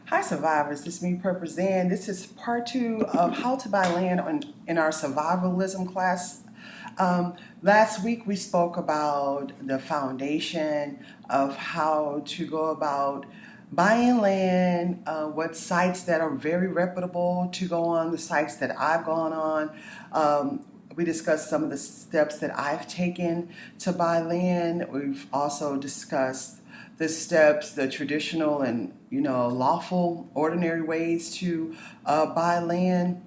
Hi survivors, this is me Purpose Zen. This is part 2 of how to buy land in our survivalism class. Last week we spoke about the foundation of how to go about buying land, what sites that are very reputable to go on, the sites that I've gone on. We discussed some of the steps that I've taken to buy land. We've also discussed the steps, the traditional and lawful, ordinary ways to buy land.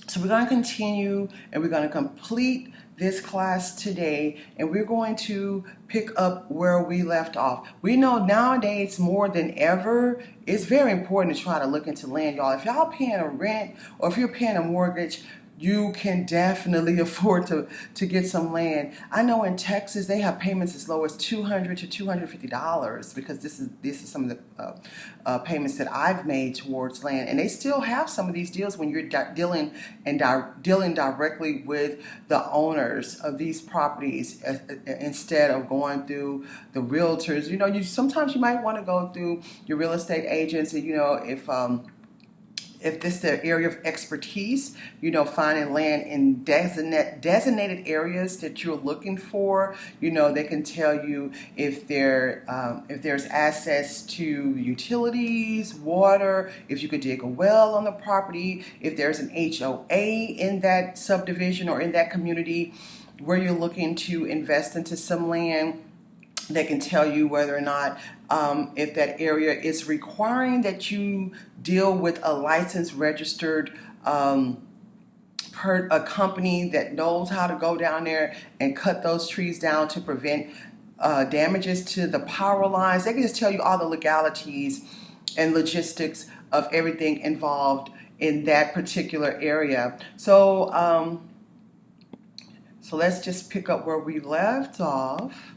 So we're going to continue and we're going to complete this class today, and we're going to pick up where we left off. We know nowadays more than ever, it's very important to try to look into land, y'all. If y'all paying a rent or if you're paying a mortgage, you can definitely afford to get some land. I know in Texas they have payments as low as $200 to $250 because this is some of the payments that I've made towards land, and they still have some of these deals when you're dealing directly with the owners of these properties instead of going through the realtors. Sometimes you might want to go through your real estate agents, and if this is their area of expertise, finding land in designated areas that you're looking for, they can tell you if there's access to utilities, water, if you could dig a well on the property, if there's an HOA in that subdivision or in that community where you're looking to invest into some land. They can tell you whether or not if that area is requiring that you deal with a licensed, registered a company that knows how to go down there and cut those trees down to prevent damages to the power lines. They can just tell you all the legalities and logistics of everything involved in that particular area. So let's just pick up where we left off.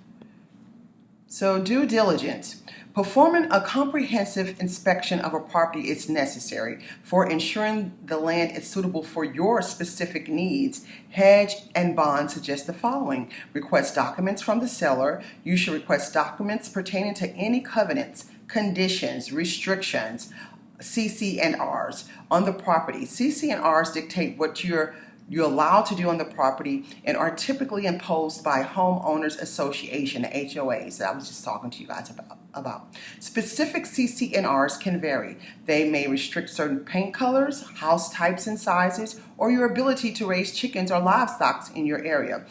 So due diligence. Performing a comprehensive inspection of a property is necessary for ensuring the land is suitable for your specific needs. Hedge and bond suggest the following. Request documents from the seller. You should request documents pertaining to any covenants, conditions, restrictions, CC&Rs on the property. CC&Rs dictate what you're allowed to do on the property and are typically imposed by homeowners association, HOAs, that I was just talking to you guys about. Specific CC&Rs can vary. They may restrict certain paint colors, house types and sizes, or your ability to raise chickens or livestock in your area.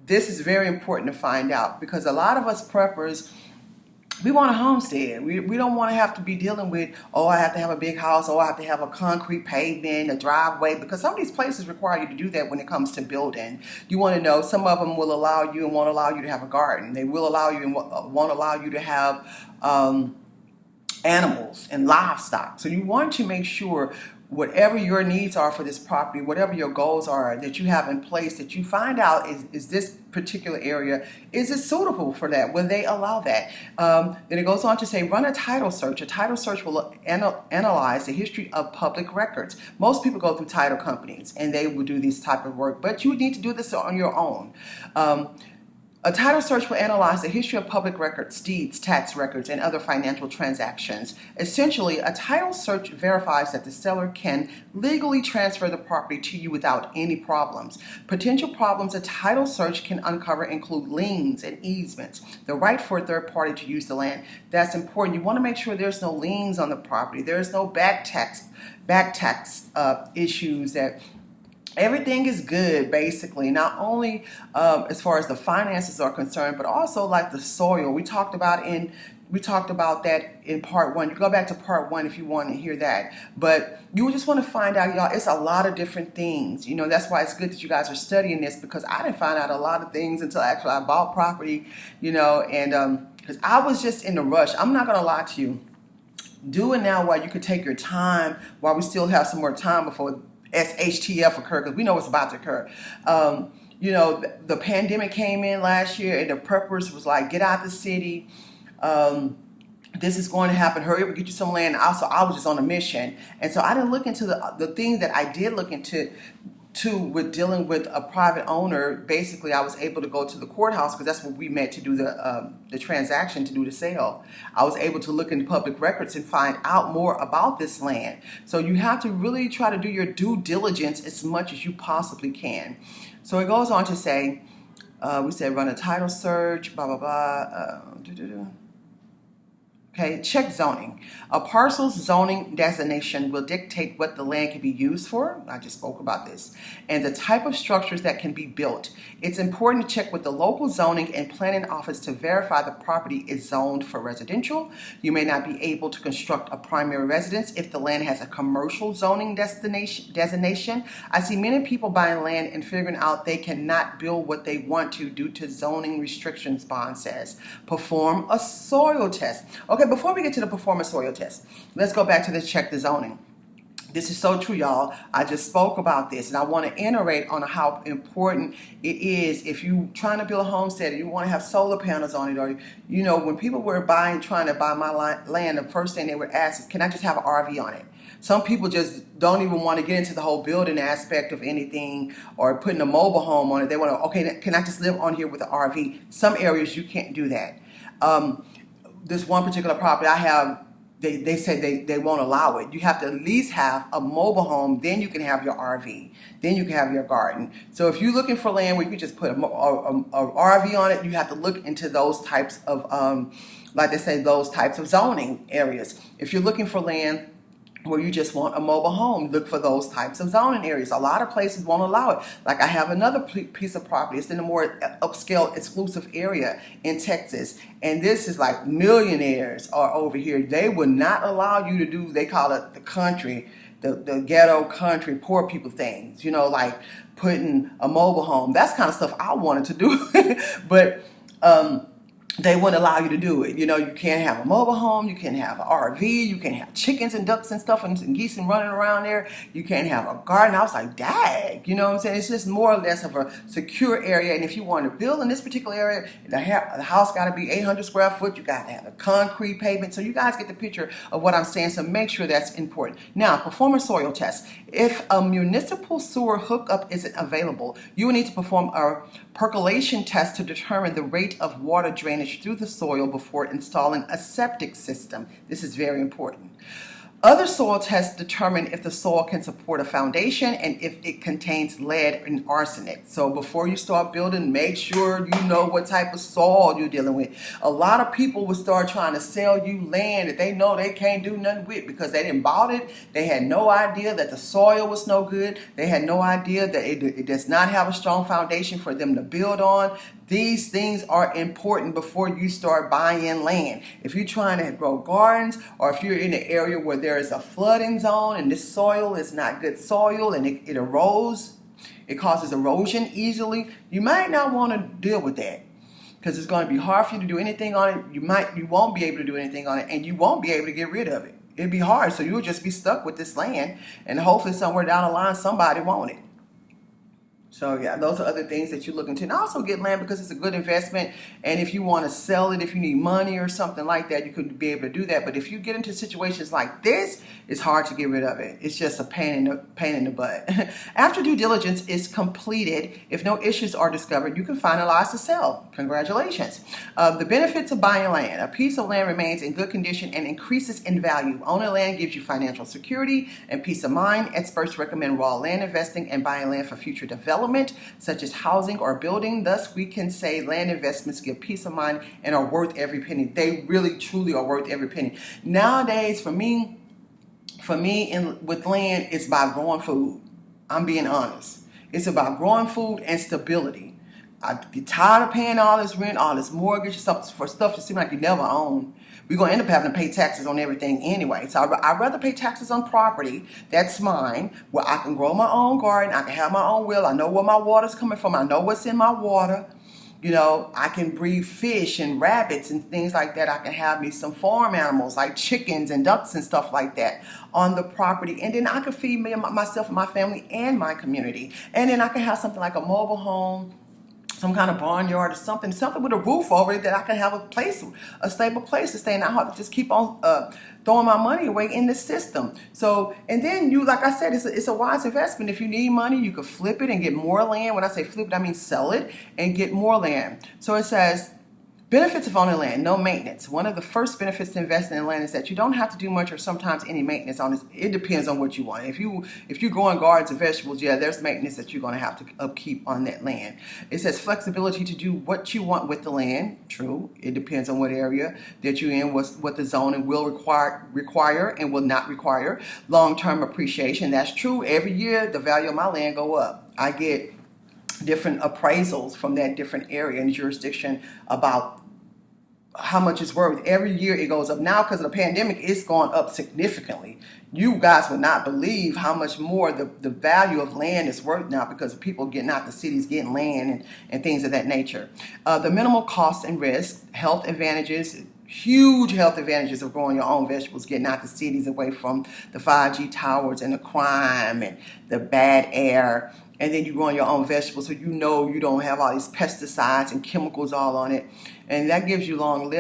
This is very important to find out because a lot of us preppers, we want a homestead. We don't want to have to be dealing with, I have to have a big house, I have to have a concrete pavement, a driveway, because some of these places require you to do that when it comes to building. You want to know, some of them will allow you and won't allow you to have a garden. They will allow you and won't allow you to have animals and livestock. So you want to make sure whatever your needs are for this property, whatever your goals are that you have in place, that you find out is this particular area, is it suitable for that? Will they allow that? Then it goes on to say, run a title search. A title search will analyze the history of public records. Most people go through title companies and they will do this type of work, but you need to do this on your own. A title search will analyze the history of public records, deeds, tax records, and other financial transactions. Essentially, a title search verifies that the seller can legally transfer the property to you without any problems. Potential problems a title search can uncover include liens and easements, the right for a third party to use the land. That's important. You want to make sure there's no liens on the property. There's no back tax issues, that everything is good, basically, not only as far as the finances are concerned, but also like the soil. We talked about that in part 1. You go back to part 1 if you want to hear that. But you just want to find out, y'all, it's a lot of different things. That's why it's good that you guys are studying this, because I didn't find out a lot of things until actually I bought property, and because I was just in a rush. I'm not going to lie to you. Do it now while you could take your time, while we still have some more time before SHTF occur, because we know it's about to occur. The pandemic came in last year, and the preppers was like, get out the city. This is going to happen. Hurry up and get you some land. Also, I was just on a mission. And so I didn't look into the things that I did look into Two, with dealing with a private owner, basically I was able to go to the courthouse because that's what we met to do the transaction, to do the sale. I was able to look in public records and find out more about this land. So you have to really try to do your due diligence as much as you possibly can. So it goes on to say, we said run a title search, blah, blah, blah. Okay, check zoning. A parcel's zoning designation will dictate what the land can be used for. I just spoke about this. And the type of structures that can be built. It's important to check with the local zoning and planning office to verify the property is zoned for residential. You may not be able to construct a primary residence if the land has a commercial zoning designation. I see many people buying land and figuring out they cannot build what they want to due to zoning restrictions, Bond says. Perform a soil test. Okay, before we get to the perform a soil test, let's go back to this check the zoning. This is so true, y'all. I just spoke about this, and I want to iterate on how important it is if you're trying to build a homestead and you want to have solar panels on it, or, you know, when people were trying to buy my land, the first thing they were asked is, can I just have an RV on it? Some people just don't even want to get into the whole building aspect of anything or putting a mobile home on it. They want to, okay, can I just live on here with an RV? Some areas you can't do that. This one particular property I have, they say they won't allow it. You have to at least have a mobile home, then you can have your RV, then you can have your garden. So if you're looking for land where you can just put a RV on it, you have to look into those types of, like they say, those types of zoning areas. If you're looking for land where you just want a mobile home, look for those types of zoning areas. A lot of places won't allow it. Like I have another piece of property. It's in a more upscale, exclusive area in Texas. And this is like millionaires are over here. They would not allow you to do, they call it the country, the ghetto country, poor people things, you know, like putting a mobile home. That's kind of stuff I wanted to do. But, they wouldn't allow you to do it. You know, you can't have a mobile home, you can't have an RV, you can't have chickens and ducks and stuff and geese and running around there. You can't have a garden. I was like, dang, you know what I'm saying? It's just more or less of a secure area. And if you want to build in this particular area, the house got to be 800 square foot. You got to have a concrete pavement. So you guys get the picture of what I'm saying. So make sure that's important. Now, perform a soil test. If a municipal sewer hookup isn't available, you will need to perform a percolation test to determine the rate of water drainage through the soil before installing a septic system. This is very important. Other soil tests determine if the soil can support a foundation and if it contains lead and arsenic. So before you start building, make sure you know what type of soil you're dealing with. A lot of people will start trying to sell you land that they know they can't do nothing with because they didn't bought it. They had no idea that the soil was no good. They had no idea that it does not have a strong foundation for them to build on. These things are important before you start buying land. If you're trying to grow gardens, or if you're in an area where there is a flooding zone and this soil is not good soil and it erodes, it causes erosion easily, you might not want to deal with that because it's going to be hard for you to do anything on it. You won't be able to do anything on it, and you won't be able to get rid of it. It'd be hard, so you'll just be stuck with this land, and hopefully somewhere down the line somebody want it. So yeah, those are other things that you're looking to. And also get land because it's a good investment. And if you want to sell it, if you need money or something like that, you could be able to do that. But if you get into situations like this, it's hard to get rid of it. It's just a pain in the butt. After due diligence is completed, if no issues are discovered, you can finalize the sale. Congratulations. The benefits of buying land. A piece of land remains in good condition and increases in value. Owning land gives you financial security and peace of mind. Experts recommend raw land investing and buying land for future development, such as housing or building. Thus, we can say land investments give peace of mind and are worth every penny. They really, truly are worth every penny. Nowadays, for me, with land, it's about growing food. I'm being honest. It's about growing food and stability. I get tired of paying all this rent, all this mortgage stuff for stuff that seems like you never own. We're going to end up having to pay taxes on everything anyway. So I'd rather pay taxes on property that's mine, where I can grow my own garden, I can have my own well, I know where my water's coming from, I know what's in my water. You know, I can breed fish and rabbits and things like that. I can have me some farm animals like chickens and ducks and stuff like that on the property. And then I can feed myself and my family and my community. And then I can have something like a mobile home some kind of barnyard or something with a roof over it that I can have a stable place to stay, and I have to just keep on throwing my money away in the system. So, and then like I said, it's a wise investment. If you need money, you could flip it and get more land. When I say flip it, I mean sell it and get more land. So it says, benefits of owning land, no maintenance. One of the first benefits to investing in land is that you don't have to do much or sometimes any maintenance on it. It depends on what you want. If you're growing gardens and vegetables, yeah, there's maintenance that you're going to have to upkeep on that land. It says flexibility to do what you want with the land. True. It depends on what area that you're in, what the zoning will require and will not require. Long-term appreciation. That's true. Every year, the value of my land go up. I get different appraisals from that different area and jurisdiction about how much it's worth. Every year it goes up. Now, because of the pandemic, it's gone up significantly. You guys would not believe how much more the value of land is worth now because of people getting out the cities, getting land and things of that nature. The minimal cost and risk, health advantages, huge health advantages of growing your own vegetables, getting out the cities, away from the 5G towers and the crime and the bad air. And then you grow your own vegetables, so you know you don't have all these pesticides and chemicals all on it. And that gives you long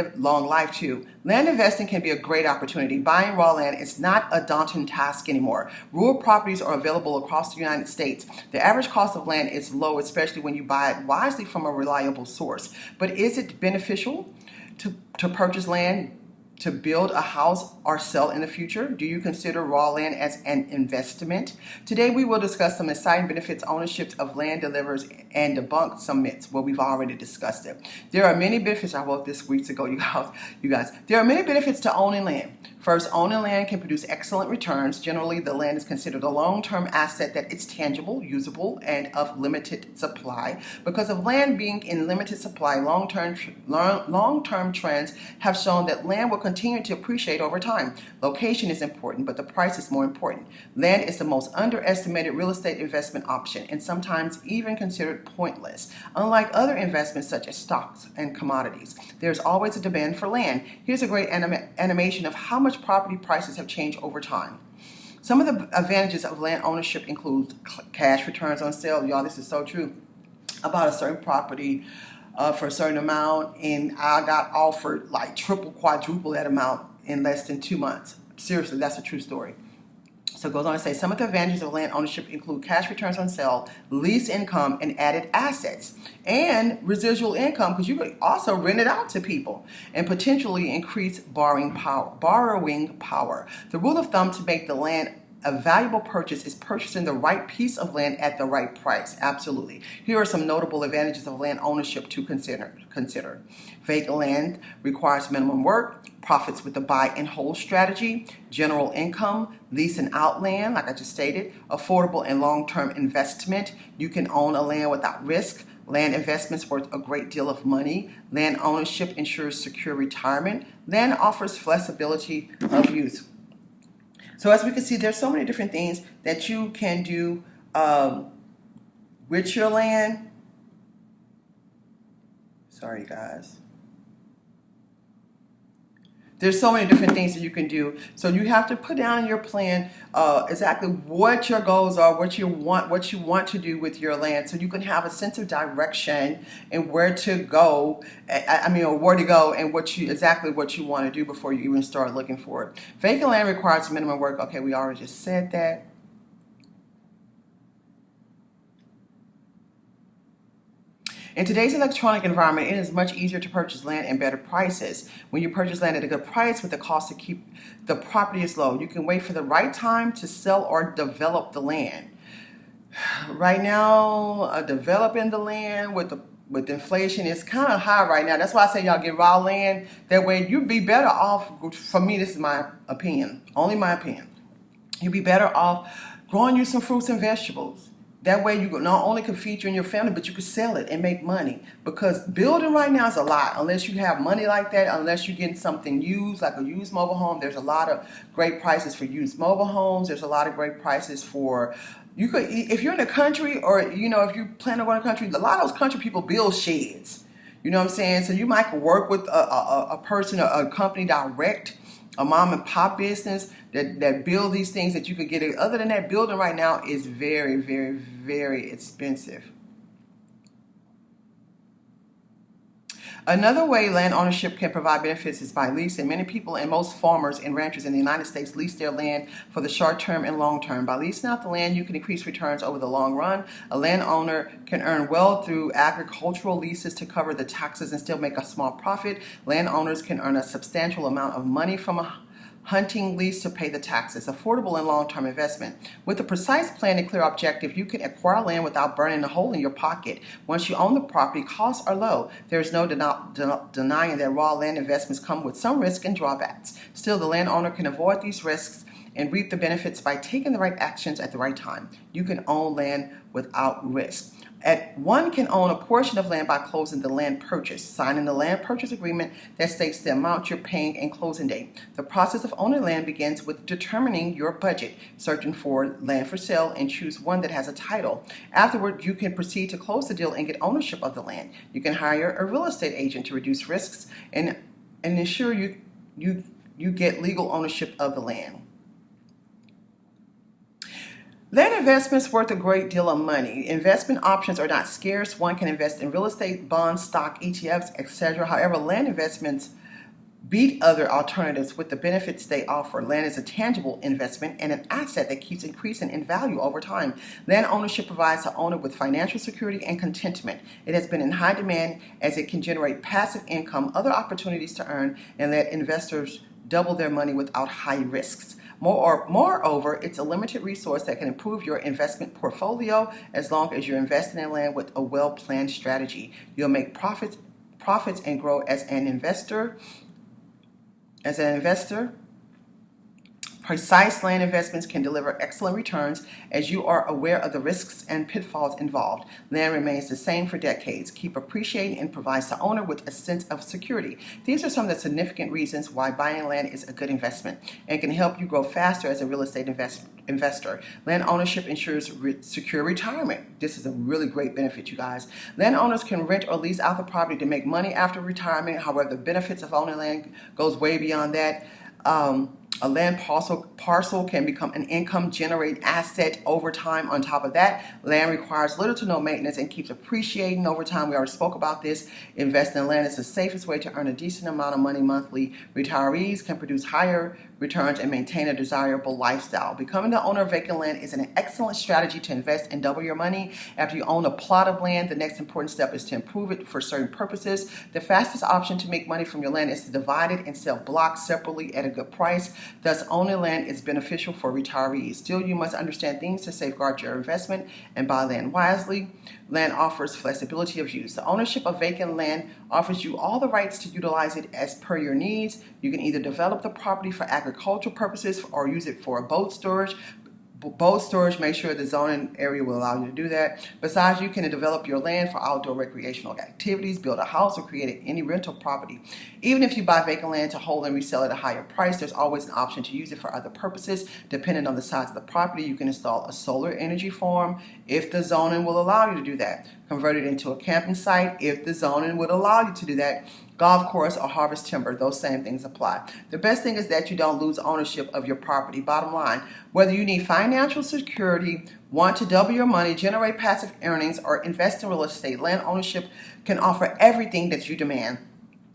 life too. Land investing can be a great opportunity. Buying raw land is not a daunting task anymore. Rural properties are available across the United States. The average cost of land is low, especially when you buy it wisely from a reliable source. But is it beneficial to purchase land to build a house or sell in the future? Do you consider raw land as an investment? Today we will discuss some exciting benefits ownership of land delivers and debunk some myths. Well, we've already discussed it. There are many benefits. I wrote this weeks ago, you guys. There are many benefits to owning land. First, owning land can produce excellent returns. Generally, the land is considered a long-term asset that it's tangible, usable, and of limited supply. Because of land being in limited supply, long-term trends have shown that land will continue to appreciate over time. Location is important, but the price is more important. Land is the most underestimated real estate investment option and sometimes even considered pointless. Unlike other investments such as stocks and commodities, there's always a demand for land. Here's a great animation of how much property prices have changed over time. Some of the advantages of land ownership include cash returns on sale. Y'all, this is so true. About a certain property for a certain amount, and I got offered like triple, quadruple that amount in less than 2 months. Seriously, that's a true story. So it goes on to say, some of the advantages of land ownership include cash returns on sale, lease income, and added assets, and residual income, because you could also rent it out to people, and potentially increase borrowing power. The rule of thumb to make the land a valuable purchase is purchasing the right piece of land at the right price. Absolutely. Here are some notable advantages of land ownership to consider. Vacant land requires minimum work, profits with the buy and hold strategy, general income, leasing out land, like I just stated, affordable and long-term investment. You can own a land without risk. Land investments worth a great deal of money. Land ownership ensures secure retirement. Land offers flexibility of use. So as we can see, there's so many different things that you can do with your land. Sorry, guys. There's so many different things that you can do. So you have to put down in your plan exactly what your goals are, what you want to do with your land, so you can have a sense of direction and where to go. Or where to go and exactly what you want to do before you even start looking for it. Vacant land requires minimum work. Okay, we already just said that. In today's electronic environment, it is much easier to purchase land at better prices. When you purchase land at a good price with the cost to keep the property is low, you can wait for the right time to sell or develop the land. Right now, developing the land with inflation is kind of high right now. That's why I say y'all get raw land. That way you'd be better off. For me, this is my opinion, only my opinion. You'd be better off growing you some fruits and vegetables. That way you not only can feed you and your family, but you can sell it and make money. Because building right now is a lot. Unless you have money like that, unless you're getting something used, like a used mobile home, there's a lot of great prices for used mobile homes. There's a lot of great prices for, if you're in the country, or if you plan on going to the country, a lot of those country people build sheds. You know what I'm saying? So you might work with a person, a company direct, a mom and pop business that build these things that you could get. Other than that, building right now is very, very, very expensive. Another way land ownership can provide benefits is by leasing. Many people and most farmers and ranchers in the United States lease their land for the short term and long term. By leasing out the land, you can increase returns over the long run. A landowner can earn well through agricultural leases to cover the taxes and still make a small profit. Landowners can earn a substantial amount of money from a hunting lease to pay the taxes. Affordable and long-term investment. With a precise plan and clear objective, you can acquire land without burning a hole in your pocket. Once you own the property, costs are low. There is no denying that raw land investments come with some risk and drawbacks. Still, the landowner can avoid these risks and reap the benefits by taking the right actions at the right time. You can own land without risk. One can own a portion of land by closing the land purchase, signing the land purchase agreement that states the amount you're paying and closing date. The process of owning land begins with determining your budget, searching for land for sale, and choose one that has a title. Afterward, you can proceed to close the deal and get ownership of the land. You can hire a real estate agent to reduce risks and ensure you get legal ownership of the land. Land investments worth a great deal of money. Investment options are not scarce. One can invest in real estate, bonds, stock, ETFs, etc. However, land investments beat other alternatives with the benefits they offer. Land is a tangible investment and an asset that keeps increasing in value over time. Land ownership provides the owner with financial security and contentment. It has been in high demand as it can generate passive income, other opportunities to earn, and let investors double their money without high risks. Moreover, it's a limited resource that can improve your investment portfolio as long as you're investing in land with a well-planned strategy. You'll make profits and grow as an investor. Precise land investments can deliver excellent returns as you are aware of the risks and pitfalls involved. Land remains the same for decades, keep appreciating, and provides the owner with a sense of security. These are some of the significant reasons why buying land is a good investment and can help you grow faster as a real estate investor. Land ownership ensures secure retirement. This is a really great benefit, you guys. Landowners can rent or lease out the property to make money after retirement. However, the benefits of owning land goes way beyond that. A land parcel can become an income-generating asset over time. On top of that, land requires little to no maintenance and keeps appreciating over time. We already spoke about this. Investing in land is the safest way to earn a decent amount of money monthly. Retirees can produce higher returns and maintain a desirable lifestyle. Becoming the owner of vacant land is an excellent strategy to invest and double your money. After you own a plot of land, the next important step is to improve it for certain purposes. The fastest option to make money from your land is to divide it and sell blocks separately at a good price. Thus, owning land is beneficial for retirees. Still, you must understand things to safeguard your investment and buy land wisely. Land offers flexibility of use. The ownership of vacant land offers you all the rights to utilize it as per your needs. You can either develop the property for agricultural purposes or use it for boat storage. Make sure the zoning area will allow you to do that. Besides, you can develop your land for outdoor recreational activities, build a house, or create any rental property. Even if you buy vacant land to hold and resell at a higher price, there's always an option to use it for other purposes. Depending on the size of the property, you can install a solar energy farm if the zoning will allow you to do that. Convert it into a camping site if the zoning would allow you to do that. Golf course or harvest timber, those same things apply. The best thing is that you don't lose ownership of your property. Bottom line, whether you need financial security, want to double your money, generate passive earnings, or invest in real estate, land ownership can offer everything that you demand.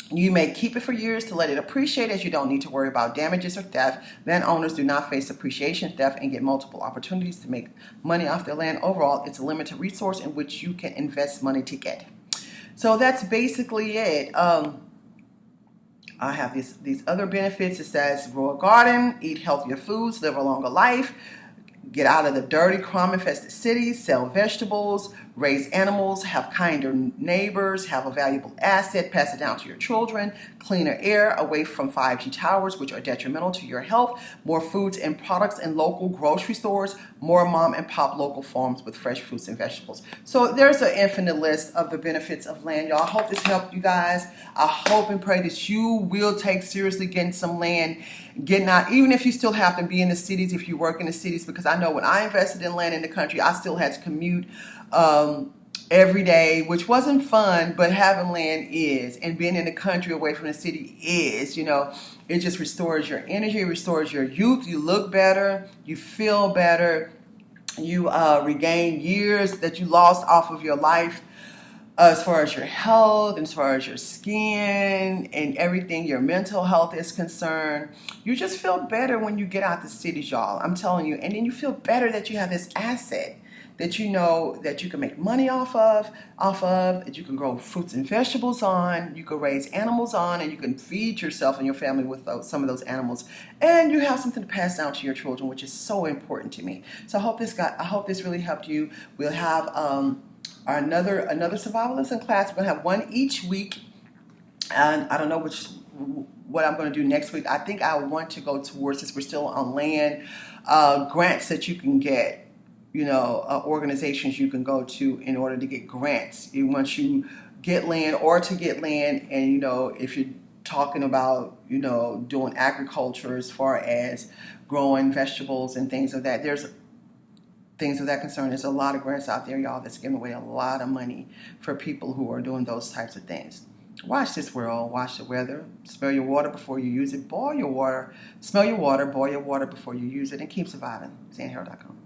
You may keep it for years to let it appreciate as you don't need to worry about damages or theft. Landowners do not face appreciation, theft, and get multiple opportunities to make money off their land. Overall, it's a limited resource in which you can invest money to get. So that's basically it. I have these other benefits. It says grow a garden, eat healthier foods, live a longer life, get out of the dirty, crime-infested cities, sell vegetables, raise animals, have kinder neighbors, have a valuable asset, pass it down to your children, cleaner air, away from 5G towers, which are detrimental to your health, more foods and products in local grocery stores, more mom and pop local farms with fresh fruits and vegetables. So there's an infinite list of the benefits of land, y'all. I hope this helped you guys. I hope and pray that you will take seriously getting some land, getting out, even if you still have to be in the cities, if you work in the cities, because I know when I invested in land in the country, I still had to commute every day, which wasn't fun, but having land is, and being in the country away from the city is, it just restores your energy, restores your youth. You look better, you feel better, you regain years that you lost off of your life. as far as your health, and as far as your skin and everything, your mental health is concerned. You just feel better when you get out the cities, y'all. I'm telling you. And then you feel better that you have this asset that you know that you can make money off of, that you can grow fruits and vegetables on, you can raise animals on, and you can feed yourself and your family with some of those animals. And you have something to pass down to your children, which is so important to me. So I hope this really helped you. We'll have another survivalism class. We're going to have one each week, and I don't know what I'm going to do next week. I think I want to go towards, since we're still on land, grants that you can get, organizations you can go to in order to get grants. Once you get land, and if you're talking about doing agriculture as far as growing vegetables and things of that, there's things of that concern. There's a lot of grants out there, y'all, that's giving away a lot of money for people who are doing those types of things. Watch this world. Watch the weather. Smell your water before you use it. Boil your water. Smell your water. Boil your water before you use it. And keep surviving. SandHarrell.com.